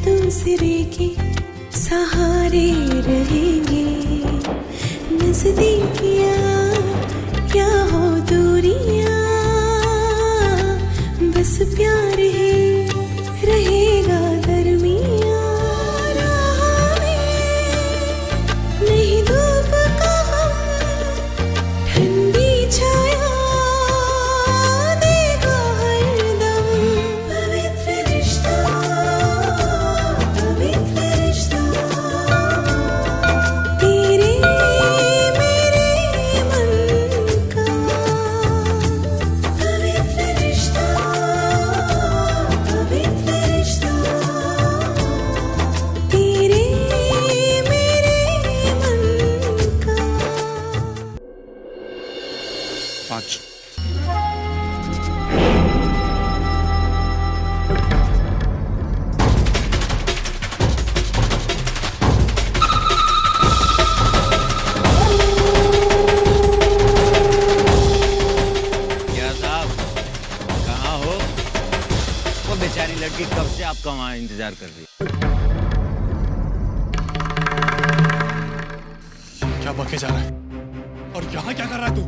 दूसरे के सहारे रहेंगे। नजदीकियां क्या हो दूरियां, बस प्यार ही रहेगा दरमियां। राह में नहीं धूप का हम, ठंडी छाया देगा हरदम। पवित्र रिश्ता, पवित्र रिश्ता, तेरे मेरे मन का। पवित्र रिश्ता, पवित्र रिश्ता, तेरे मेरे मन का। 5 क्या साहब, कहाँ हो? वो बेचारी लड़की कब से आपका वहाँ इंतजार कर रही है। क्या बके जा रहा है और यहाँ क्या कर रहा है तू?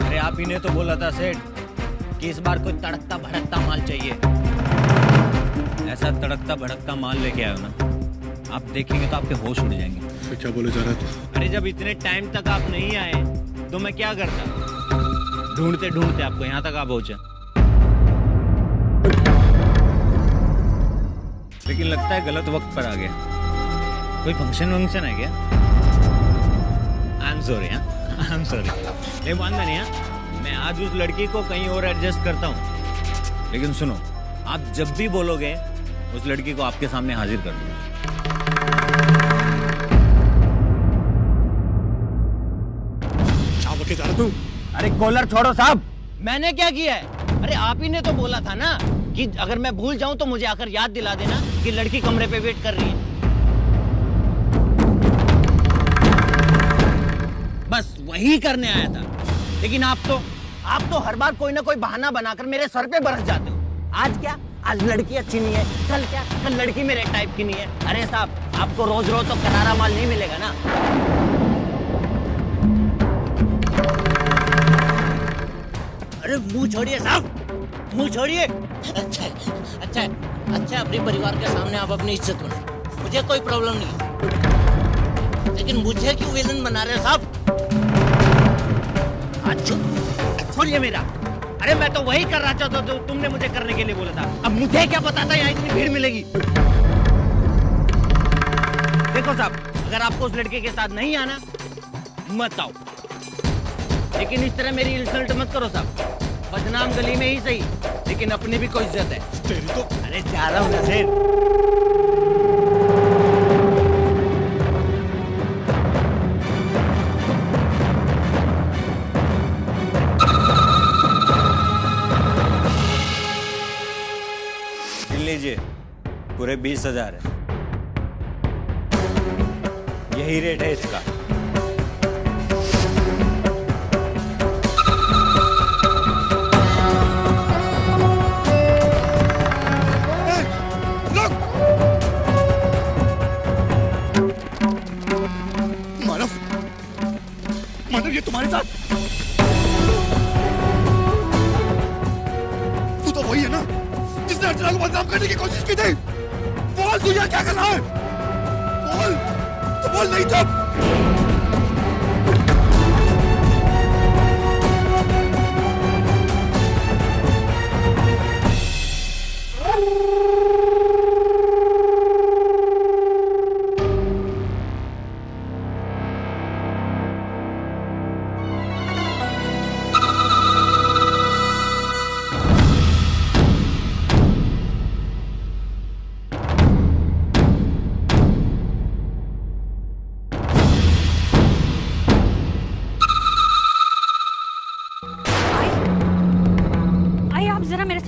अरे आप ही ने तो बोला था सेठ कि इस बार कोई तड़कता भड़कता माल चाहिए। ऐसा तड़कता भड़कता माल लेके आयो ना, आप देखेंगे तो आपके होश उड़ जाएंगे। फिर क्या बोले जा रहा है तू? अरे जब इतने टाइम तक आप नहीं आए तो मैं क्या करता, ढूंढते ढूंढते आपको यहाँ तक आ पहुंचा। लेकिन लगता है गलत वक्त पर आ गया। कोई फंक्शन वंक्शन है क्या? I am sorry, I am sorry. नहीं मानना नहीं, मैं आज उस लड़की को कहीं और एडजस्ट करता हूँ। लेकिन सुनो, आप जब भी बोलोगे उस लड़की को आपके सामने हाजिर कर दूंगा। क्या बके जा रहा तू? अरे कॉलर छोड़ो साहब, मैंने क्या किया है? अरे आप ही ने तो बोला था ना कि अगर मैं भूल जाऊं तो मुझे आकर याद दिला देना कि लड़की कमरे पे वेट कर रही है। बस वही करने आया था। लेकिन आप तो हर बार कोई ना कोई बहाना बनाकर मेरे सर पे बरस जाते हो। आज क्या? आज लड़की अच्छी नहीं है, कल क्या? कल लड़की मेरे टाइप की नहीं है। अरे साहब, आपको रोज रोज तो करारा माल नहीं मिलेगा ना। अरे मुंह छोड़िए साहब, मुंह छोड़िए। अच्छा, अपने परिवार के सामने आप अपनी इज्जत बनाए, मुझे कोई प्रॉब्लम नहीं है। लेकिन मुझे क्यों विलन बना रहे हो साहब? छोड़िए मेरा। अरे मैं तो वही कर रहा था जो तुमने मुझे करने के लिए बोला था। अब मुझे क्या पता था यहाँ इतनी भीड़ मिलेगी। देखो साहब, अगर आपको उस लड़के के साथ नहीं आना मत आओ, लेकिन इस तरह मेरी इंसल्ट मत करो साहब। बदनाम गली में ही सही, लेकिन अपनी भी कोई इज्जत है। तेरी तो अरे जा रहा हूँ ना सेठ। लीजिए, पूरे 20,000 है। यही रेट है इसका। मानव, ये तुम्हारे साथ? तू तो वही है ना जिसने अर्चना को बदनाम करने की कोशिश की थी। बोल, तू यहाँ क्या कर रहा है? बोल, तो बोल नहीं तब।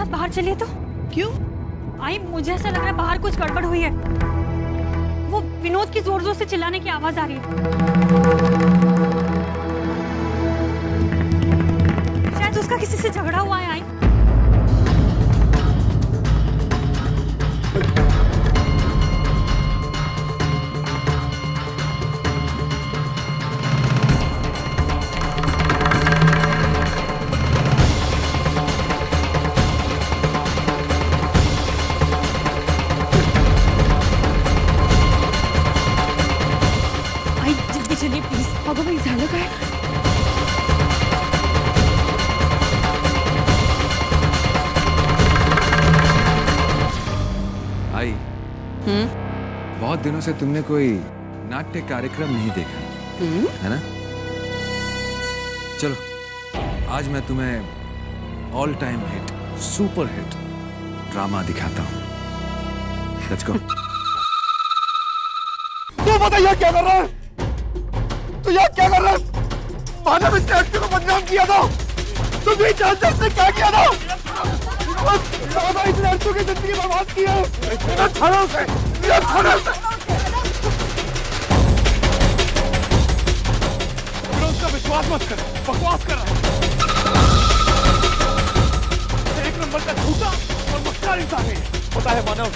बाहर चलिए तो। क्यों? आई, मुझे ऐसा लग रहा है बाहर कुछ गड़बड़ हुई है। वो विनोद की जोर जोर से चिल्लाने की आवाज आ रही है। उसका किसी से झगड़ा हुआ है आई? आई जल्दी चलिए प्लीज, अगं बाई झालं काय? आई बहुत दिनों से तुमने कोई नाट्य कार्यक्रम नहीं देखा है ना? चलो आज मैं तुम्हें all time hit super hit drama दिखाता हूँ। Let's go. तू बता यहाँ क्या कर रहा है? तू यहाँ क्या कर रहा है? मानव इस लड़के को बदनाम किया था। तू भी जानते इसने क्या किया था? इस लड़कों की जिंदगी बर्बाद की है। इतना छोड़ो उसे, इतना छोड़ो उसे। उसका विश्वास मत कर, बकवास कर रहा है। एक नंबर का झूठा और मक्कार इंसान है। पता है मानव,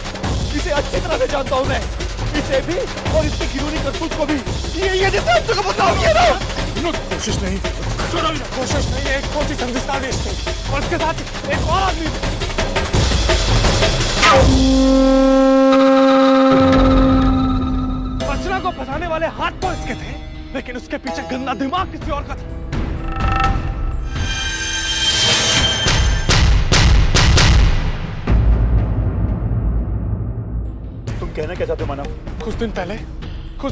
इसे अच्छी तरह से जानता हूँ मैं। इसे भी और इसकी गिरोनी करतूत को भी। ये जिसने हम तुझको बदनाम किया था। कोशिश नहीं, कोशिश नहीं है। एक कोशिश हिंदुस्तान देश से और उसके साथ एक और आदमी। अर्चना को फंसाने वाले हाथ तो इसके थे, लेकिन उसके पीछे गंदा दिमाग किसी और का था। तुम कहना क्या चाहते हो मानव? कुछ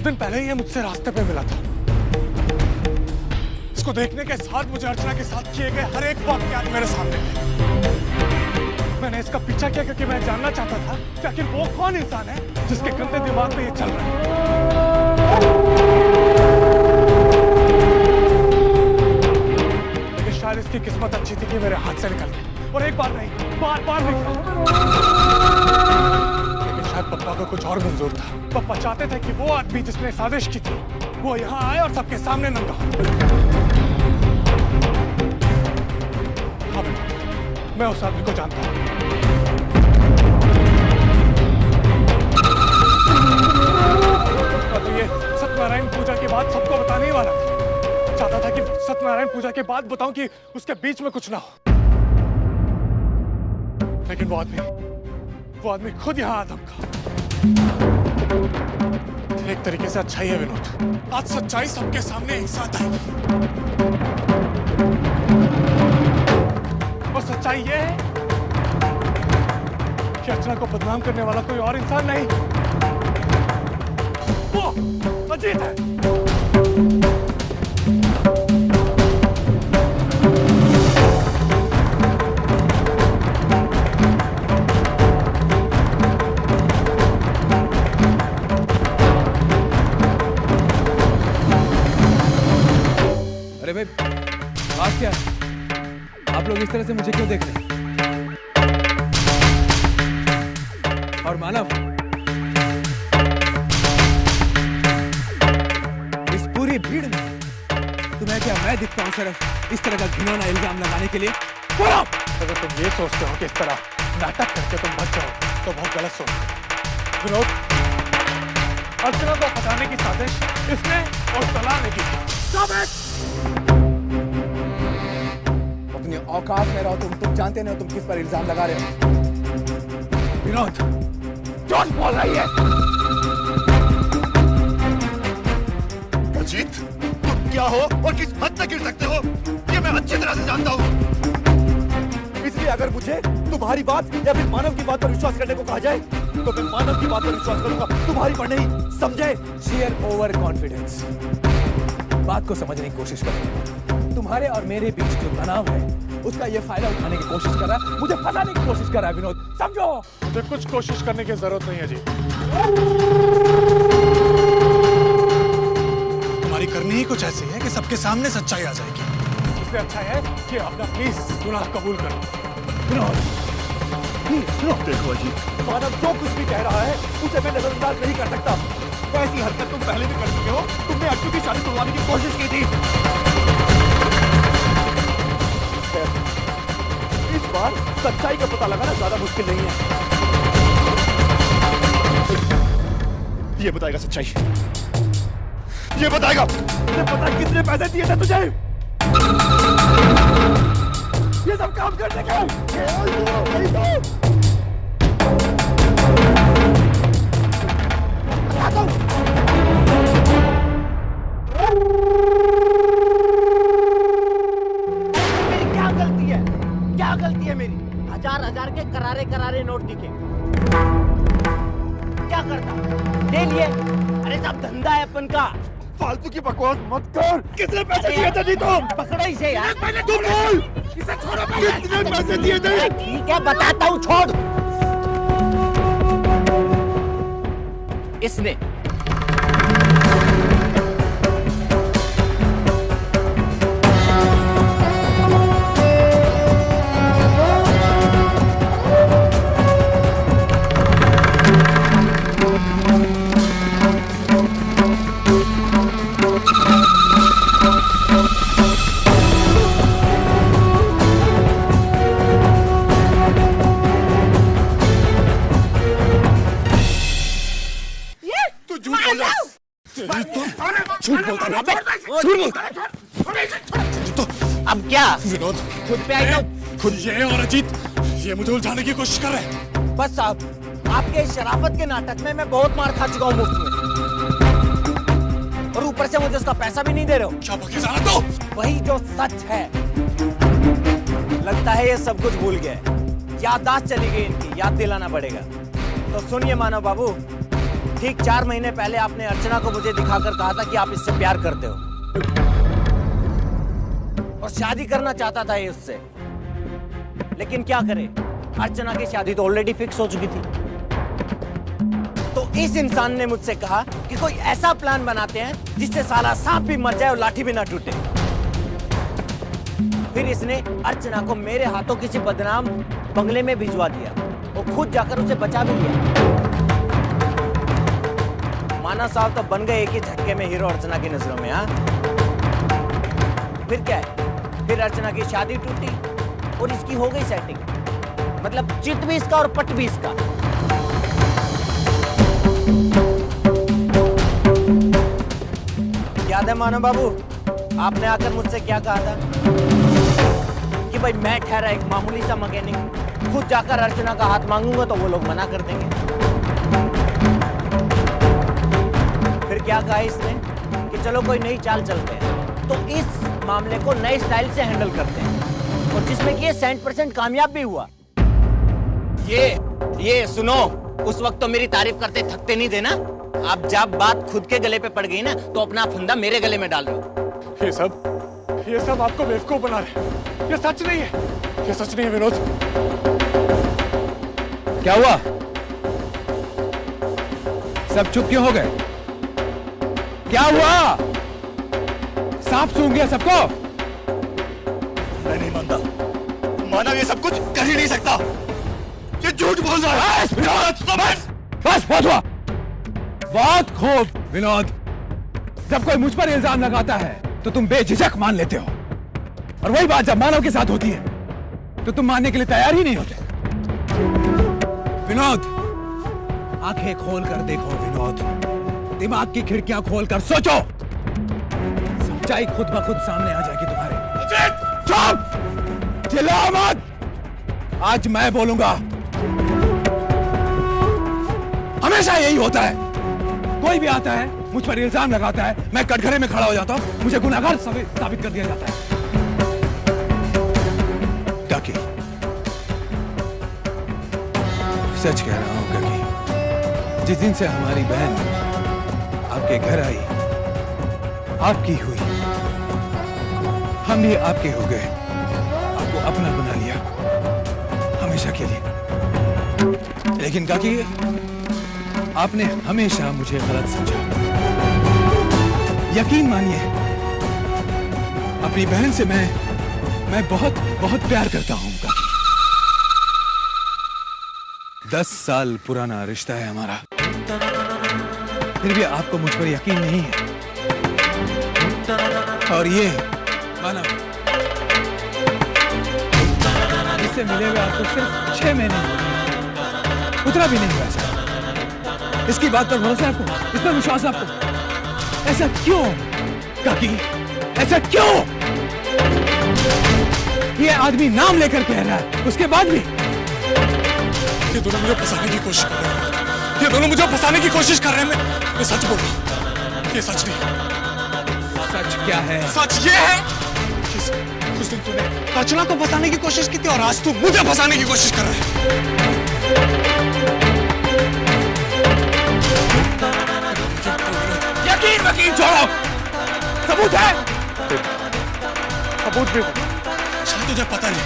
दिन पहले ये मुझसे रास्ते पे मिला था। इसको देखने के साथ मुझे अर्चना के साथ किए गए हर एक वाकयात मेरे सामने थे। मैंने इसका पीछा किया क्योंकि मैं जानना चाहता था कि आखिर वो कौन इंसान है जिसके गंदे दिमाग में ये चल रहा है। लेकिन शायद इसकी किस्मत अच्छी थी कि मेरे हाथ से निकल गई, और एक बार नहीं, बार निकल। लेकिन शायद पप्पा को कुछ और मंजूर था। पप्पा चाहते थे कि वो आदमी जिसने साजिश की थी वो यहाँ आए और सबके सामने नंगा हो। मैं उस आदमी को जानता हूँ। तो ये सत्यनारायण पूजा के बाद सबको बताने ही वाला था। चाहता था कि सत्यनारायण पूजा के बाद बताऊं कि उसके बीच में कुछ ना हो। लेकिन वो आदमी खुद यहाँ आदम का। एक तरीके से अच्छाई है विनोद। आज सच्चाई सबके सामने एक साथ आई। और सच्चाई ये है कि अर्चना को बदनाम करने वाला कोई और इंसान नहीं, वो अजीत है। अरे भाई बात क्या है? आप लोग इस तरह से मुझे क्यों देख रहे हैं? और मानव, इस पूरी भीड़ में तुम्हें क्या मैं दिखता हूं सिर्फ इस तरह का घिनौना इल्जाम लगाने के लिए? बोलो! अगर तुम ये सोचते हो कि इस तरह नाटक करके तुम बच जाओ तो बहुत गलत सोच। विनोद, अर्चना को फंसाने की साजिश इसने और सलाह ने की। अपनी औकात में रहो तुम जानते नहीं हो तुम किस पर इल्जाम लगा रहे हो। विनोद, झूठ बोल रही है। अजीत, तुम क्या हो और किस हद तक गिर सकते हो ये मैं अच्छी तरह से जानता हूँ। इसलिए अगर मुझे तुम्हारी बात या फिर मानव की बात पर विश्वास करने को कहा जाए तो मैं मानव की बात पर विश्वास करूंगा, तुम्हारी पर नहीं। समझे? Share over confidence. बात को समझने की कोशिश करो। तुम्हारे और मेरे बीच जो तनाव है उसका ये फायदा उठाने की कोशिश कर रहा है, मुझे फंसाने की कोशिश कर रहा है। विनोद, समझो। मुझे कुछ कोशिश करने की जरूरत नहीं है जी। तुम्हारी करनी ही कुछ ऐसी है कि सबके सामने सच्चाई आ जाएगी। इसलिए अच्छा है कि अपना प्लीज गुनाह कबूल करो। विनोद, सुनो। देखो जी, मानव जो कुछ भी कह रहा है उसे मैं नजरअंदाज नहीं कर सकता। ऐसी हरकत तुम पहले भी कर चुके हो। तुमने अर्चू की शादी तोड़वाने की कोशिश की थी। बार सच्चाई का पता लगाना ज्यादा मुश्किल नहीं है। ये बताएगा सच्चाई, ये बताएगा तुझे पता है कितने पैसे दिए थे तुझे ये सब काम करने के? क्या गलती है मेरी? हजार हजार के करारे करारे नोट दिखे, क्या करता? ले लिए। अरे सब धंधा है अपन का। फालतू की बकवास मत कर। कितने पैसे दिए थे? नहीं तो पकड़ो इसे यार। तुम बोल, इसे छोड़ो। कितने पैसे दिए थे? ठीक है बताता हूँ, छोड़। इसने तो अब क्या विनोद खुद पे आई तो खुद ये और अजीत ये मुझे उलझाने की कोशिश कर रहे हैं। बस साहब आपके इस शराफत के नाटक में मैं बहुत मार खा चुका हूँ मुफ्त में, और ऊपर से मुझे उसका पैसा भी नहीं दे रहे हो। क्या बके जाना तो? वही जो सच है। लगता है ये सब कुछ भूल गए, याददाश्त चली गई इनकी, याद दिलाना पड़ेगा। तो सुनिए मानव बाबू, ठीक 4 महीने पहले आपने अर्चना को मुझे दिखाकर कहा था कि आप इससे प्यार करते हो और शादी करना चाहता था ये उससे, लेकिन क्या करे, अर्चना की शादी तो ऑलरेडी फिक्स हो चुकी थी। तो इस इंसान ने मुझसे कहा कि कोई ऐसा प्लान बनाते हैं जिससे साला सांप भी मर जाए और लाठी भी ना टूटे। फिर इसने अर्चना को मेरे हाथों किसी बदनाम बंगले में भिजवा दिया और खुद जाकर उसे बचा भी लिया। माना साहब तो बन गए एक ही झटके में हीरो अर्चना की नजरों में। हाँ, फिर क्या है, फिर अर्चना की शादी टूटी और इसकी हो गई सेटिंग, मतलब चित भी इसका और पट भी इसका। याद है मानव बाबू, आपने आकर मुझसे क्या कहा था कि भाई मैं ठहरा एक मामूली सा मैकेनिक, खुद जाकर अर्चना का हाथ मांगूंगा तो वो लोग मना कर देंगे। फिर क्या कहा इसने कि चलो कोई नई चाल चलते हैं, तो इस मामले को नए स्टाइल से हैंडल करते हैं, और जिसमें कि ये 100% कामयाब भी हुआ। ये सुनो, उस वक्त तो मेरी तारीफ करते थकते नहीं थे ना। अब जब बात खुद के गले पे पड़ गई ना, तो अपना फंदा मेरे गले में डाल रहे हो। ये सब आपको बेवकूफ बना रहे। ये सच नहीं है, ये सच नहीं है विनोद। क्या हुआ? सब चुप क्यों हो गए? क्या हुआ? सांप सूंघ गया सबको? मैं नहीं मानता, मानव ये सब कुछ कर ही नहीं सकता। ये झूठ बोल रहा है। बस बहुत हुआ, बहुत खूब विनोद। जब कोई मुझ पर इल्जाम लगाता है तो तुम बेझिझक मान लेते हो, और वही बात जब मानव के साथ होती है तो तुम मानने के लिए तैयार ही नहीं होते। विनोद, आंखें खोल कर देखो विनोद, दिमाग की खिड़कियां खोलकर सोचो, सच्चाई खुद ब खुद सामने आ जाएगी तुम्हारे। चुप, चिल्लाओ मत, आज मैं बोलूंगा। हमेशा यही होता है, कोई भी आता है मुझ पर इल्जाम लगाता है, मैं कटघरे में खड़ा हो जाता हूं, मुझे गुनहगार साबित कर दिया जाता है। डकी, सच कह रहा हूं डकी, जिस दिन से हमारी बहन आपके घर आई, आपकी हुई, हम भी आपके हो गए, आपको अपना बना लिया हमेशा के लिए। लेकिन काकी, आपने हमेशा मुझे गलत समझा। यकीन मानिए, अपनी बहन से मैं बहुत बहुत प्यार करता हूं काकी। 10 साल पुराना रिश्ता है हमारा, फिर भी आपको मुझ पर यकीन नहीं है। और ये मानव, से मिले हुए आपको सिर्फ 6 महीने हुए, उतना भी नहीं हुआ सर। इसकी बात पर भरोसा है आपको, इस पर विश्वास है आपको? ऐसा क्यों काकी, ऐसा क्यों? ये आदमी नाम लेकर कह रहा है, उसके बाद भी ये दोनों मुझे फंसाने की कोशिश कर रहे हैं, ये दोनों मुझे फंसाने की कोशिश कर रहे हैं। मैं सच बोल रहा हूँ, ये सच नहीं। सच क्या है? सच ये है कि उस दिन तूने अर्चना को फंसाने की कोशिश की थी और आज तू मुझे फंसाने की कोशिश कर रहा है। यकीन वकील छोड़ो, सबूत है? सबूत भी शायद तुझे पता नहीं,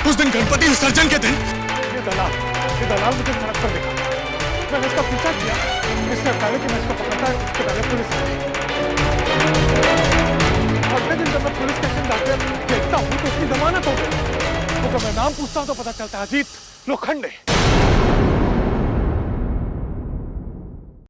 उस दिन गणपति विसर्जन के दिन ये दलाल मुझे सड़क पर दिखा। मैंने उसका पीछा किया, इससे पहले कि मैं इसको पकड़ता है उसके पहले पुलिस आई। अगले दिन जब मैं पुलिस स्टेशन जाकर देखता हूँ तो उसकी जमानत हो गई। तो जब मैं नाम पूछता हूँ तो पता चलता है अजीत लोखंडे।